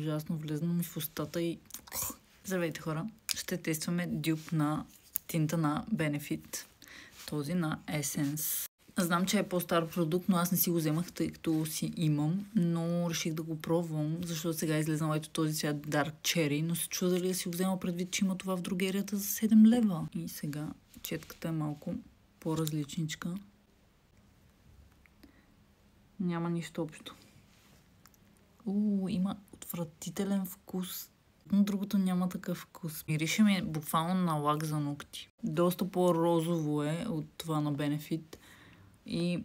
ужасно, влезна ми в устата и... Здравейте, хора! Ще тестваме дюб на тинта на Benefit. Този на Essence. Знам, че е по-стар продукт, но аз не си го вземах, тъй като си имам, но реших да го пробвам, защото сега е излезнал ето този цвят Dark Cherry, но се чуда дали да си го взема предвид, че има това в дрогерията за 7 лева. И сега четката е малко по-различничка. Няма нищо общо. Има отвратителен вкус. Но другото няма такъв вкус. Мирише ми буквално на лак за ногти. Доста по-розово е от това на Benefit. И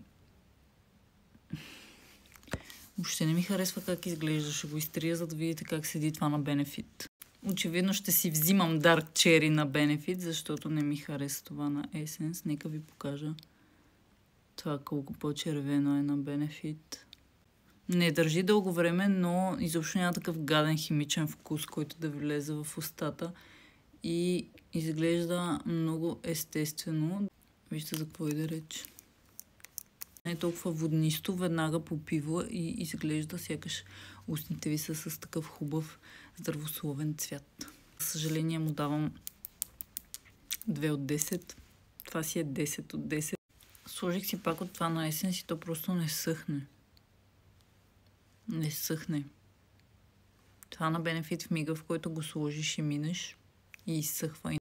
въобще не ми харесва как изглежда. Ще го изтрия, за да видите как седи това на Benefit. Очевидно ще си взимам Dark Cherry на Benefit, защото не ми хареса това на Essence. Нека ви покажа това колко по-червено е на Benefit. Не държи дълго време, но изобщо няма такъв гаден химичен вкус, който да влезе в устата. И изглежда много естествено. Вижте за какво иде реч. Не е толкова воднисто, веднага попива и изглежда сякаш устните ви са с такъв хубав здравословен цвят. За съжаление му давам 2 от 10. Това си е 10 от 10. Сложих си пак от това на Essence и то просто не съхне. Не съхне. Това на Benefit в мига, в който го сложиш и минеш и изсъхва.